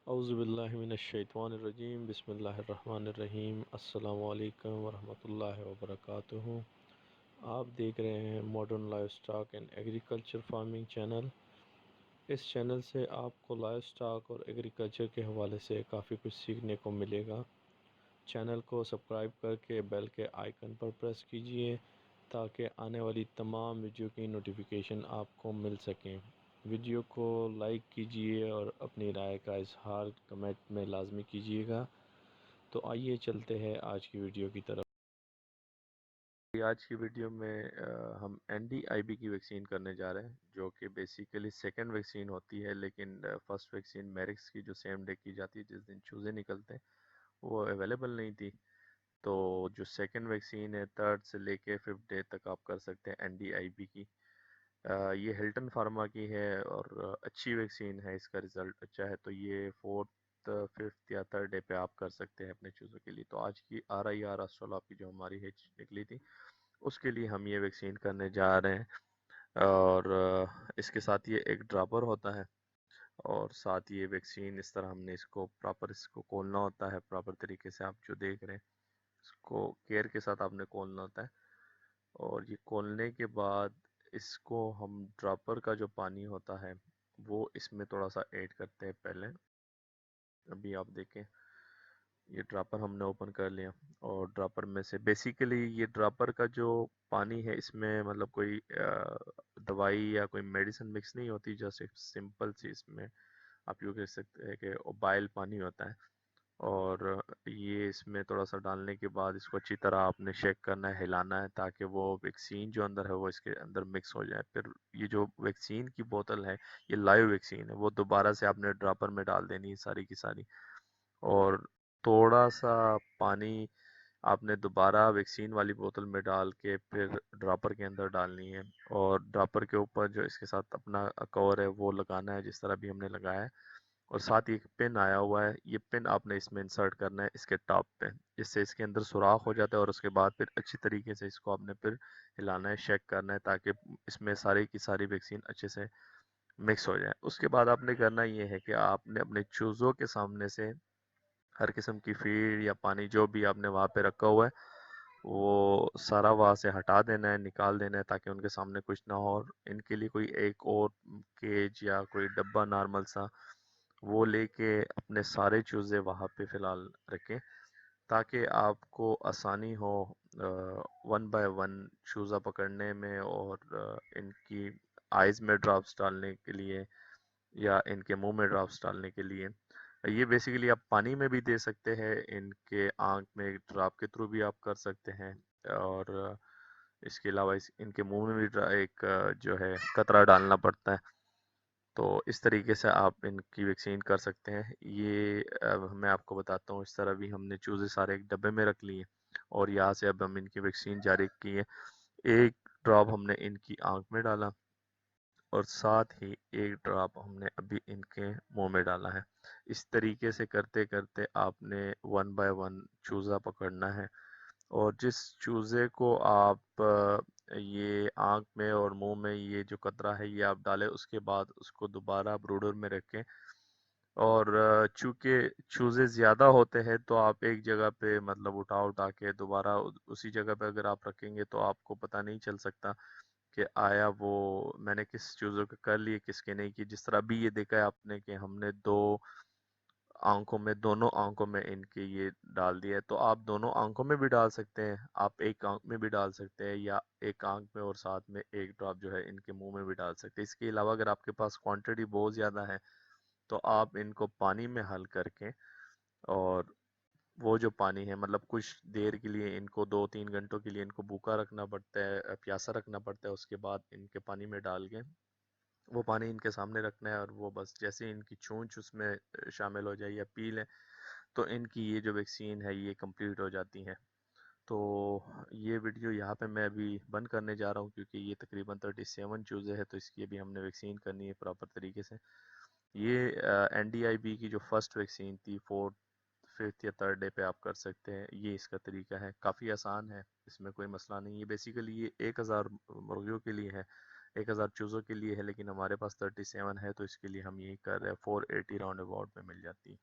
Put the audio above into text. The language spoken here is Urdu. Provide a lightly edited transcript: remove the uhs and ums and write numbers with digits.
اعوذ باللہ من الشیطان الرجیم، بسم اللہ الرحمن الرحیم۔ السلام علیکم ورحمۃ اللہ وبرکاتہ۔ آپ دیکھ رہے ہیں modern life stock and agriculture farming channel. اس چینل سے آپ کو لائف سٹاک اور ایگریکلچر کے حوالے سے کافی کچھ سیکھنے کو ملے گا۔ چینل کو سبسکرائب کر کے بیل کے آئیکن پر پریس کیجئے تاکہ آنے والی تمام ویڈیو کی نوٹیفیکیشن آپ کو مل سکیں۔ ویڈیو کو لائک کیجئے اور اپنی رائے کا اظہار کمنٹ میں لازمی کیجئے گا۔ تو آئیے چلتے ہیں آج کی ویڈیو کی طرف۔ آج کی ویڈیو میں ہم این ڈی آئی بی کی ویکسین کرنے جا رہے ہیں، جو کہ بیسیکلی سیکنڈ ویکسین ہوتی ہے، لیکن فرسٹ ویکسین میرکس کی جو سیم ڈے کی جاتی ہے جس دن چوزے نکلتے ہیں وہ اویلیبل نہیں تھی۔ تو جو سیکنڈ ویکسین ہے، تھرڈ سے لے کے ففتھ ڈے تک آپ کر سکتے ہیں این ڈی آئی بی کی۔ یہ ہلٹن فارما کی ہے اور اچھی ویکسین ہے، اس کا رزلٹ اچھا ہے، تو یہ فورتھ ففتھ یا تھرڈ ڈے پہ آپ کر سکتے ہیں اپنے چوزوں کے لیے۔ تو آج کی RIR اسٹرالاب کی جو ہماری ہیچ نکلی تھی اس کے لیے ہم یہ ویکسین کرنے جا رہے ہیں، اور اس کے ساتھ یہ ایک ڈراپر ہوتا ہے، اور ساتھ یہ ویکسین اس طرح ہم نے اس کو پراپر اس کو کھولنا ہوتا ہے، پراپر طریقے سے آپ جو دیکھ رہے ہیں اس کو کیئر کے ساتھ آپ نے کھولنا ہوتا ہے۔ اور یہ کھولنے کے بعد اس کو ہم ڈراپر کا جو پانی ہوتا ہے وہ اس میں تھوڑا سا ایڈ کرتے ہیں پہلے۔ ابھی آپ دیکھیں یہ ڈراپر ہم نے اوپن کر لیا، اور ڈراپر میں سے بیسیکلی یہ ڈراپر کا جو پانی ہے اس میں مطلب کوئی دوائی یا کوئی میڈیسن مکس نہیں ہوتی، جیسے سمپل سی اس میں آپ یوں کہہ سکتے ہیں کہ بائل پانی ہوتا ہے۔ اور یہ اس میں تھوڑا سا ڈالنے کے بعد اس کو اچھی طرح آپ نے شیک کرنا ہے، ہلانا ہے، تاکہ وہ ویکسین جو اندر ہے وہ اس کے اندر مکس ہو جائے۔ پھر یہ جو ویکسین کی بوتل ہے یہ لائیو ویکسین ہے، وہ دوبارہ سے آپ نے ڈراپر میں ڈال دینی ہے ساری کی ساری، اور تھوڑا سا پانی آپ نے دوبارہ ویکسین والی بوتل میں ڈال کے پھر ڈراپر کے اندر ڈالنی ہے، اور ڈراپر کے اوپر جو اس کے ساتھ اپنا کور ہے وہ لگانا ہے جس طرح بھی ہم نے لگایا ہے۔ اور ساتھ ہی ایک پن آیا ہوا ہے، یہ پن آپ نے اس میں انسرٹ کرنا ہے اس کے ٹاپ پہ، جس سے اس کے اندر سوراخ ہو جاتا ہے، اور اس کے بعد پھر اچھی طریقے سے اس کو آپ نے پھر ہلانا ہے، شیک کرنا ہے، تاکہ اس میں ساری کی ساری ویکسین اچھے سے مکس ہو جائے۔ اس کے بعد آپ نے کرنا یہ ہے کہ آپ نے اپنے چوزوں کے سامنے سے ہر قسم کی فیڈ یا پانی جو بھی آپ نے وہاں پہ رکھا ہوا ہے وہ سارا وہاں سے ہٹا دینا ہے، نکال دینا ہے، تاکہ ان کے سامنے کچھ نہ ہو، اور ان کے لیے کوئی ایک اور کیج یا کوئی ڈبہ نارمل سا وہ لے کے اپنے سارے چوزے وہاں پہ فی الحال رکھیں، تاکہ آپ کو آسانی ہو ون بائی ون چوزہ پکڑنے میں، اور ان کی آئز میں ڈراپس ڈالنے کے لیے یا ان کے منہ میں ڈراپس ڈالنے کے لیے۔ یہ بیسیکلی آپ پانی میں بھی دے سکتے ہیں، ان کے آنکھ میں ڈراپ کے تھرو بھی آپ کر سکتے ہیں، اور اس کے علاوہ ان کے منہ میں بھی ایک جو ہے قطرہ ڈالنا پڑتا ہے۔ تو اس طریقے سے آپ ان کی ویکسین کر سکتے ہیں۔ یہ میں آپ کو بتاتا ہوں، اس طرح بھی ہم نے چوزے سارے ایک ڈبے میں رکھ لیے، اور یہاں سے اب ہم ان کی ویکسین جاری کی ہے۔ ایک ڈراپ ہم نے ان کی آنکھ میں ڈالا، اور ساتھ ہی ایک ڈراپ ہم نے ابھی ان کے منہ میں ڈالا ہے۔ اس طریقے سے کرتے کرتے آپ نے ون بائی ون چوزہ پکڑنا ہے، اور جس چوزے کو آپ یہ آنکھ میں اور منہ میں یہ جو قطرہ ہے یہ آپ ڈالیں، اس کے بعد اس کو دوبارہ بروڈر میں رکھیں، اور چونکہ چوزے زیادہ ہوتے ہیں تو آپ ایک جگہ پہ مطلب اٹھا کے دوبارہ اسی جگہ پہ اگر آپ رکھیں گے تو آپ کو پتہ نہیں چل سکتا کہ آیا وہ میں نے کس چوزوں کے کر لیے کس کے نہیں کی۔ جس طرح بھی یہ دیکھا ہے آپ نے کہ ہم نے دونوں آنکھوں میں ان کے یہ ڈال دیا ہے، تو آپ دونوں آنکھوں میں بھی ڈال سکتے ہیں، آپ ایک آنکھ میں بھی ڈال سکتے ہیں، یا ایک آنکھ میں اور ساتھ میں ایک ڈراپ جو ہے ان کے منہ میں بھی ڈال سکتے ہیں۔ اس کے علاوہ اگر آپ کے پاس کوانٹٹی بہت زیادہ ہے تو آپ ان کو پانی میں حل کر کے، اور وہ جو پانی ہے مطلب کچھ دیر کے لیے ان کو 2-3 گھنٹوں کے لیے ان کو بھوکا رکھنا پڑتا ہے، پیاسا رکھنا پڑتا ہے، اس کے بعد ان کے پانی میں ڈال کے وہ پانی ان کے سامنے رکھنا ہے، اور وہ بس جیسے ان کی چونچ اس میں شامل ہو جائے یا پی لیں تو ان کی یہ جو ویکسین ہے یہ کمپلیٹ ہو جاتی ہے۔ تو یہ ویڈیو یہاں پہ میں ابھی بند کرنے جا رہا ہوں، کیونکہ یہ تقریباً 37 چوزے ہے، تو اس کی ابھی ہم نے ویکسین کرنی ہے پراپر طریقے سے۔ یہ این ڈی آئی بی کی جو فرسٹ ویکسین تھی، فورتھ ففتھ یا تھرڈ ڈے پہ آپ کر سکتے ہیں، یہ اس کا طریقہ ہے، کافی آسان ہے، اس میں کوئی مسئلہ نہیں ہے۔ بیسیکلی یہ 1000 مرغیوں کے لیے ہے، 1000 چوزوں کے لیے ہے، لیکن ہمارے پاس 37 ہے، تو اس کے لیے ہم یہی کر رہے ہیں 480 راؤنڈ اباؤٹ میں مل جاتی ہے۔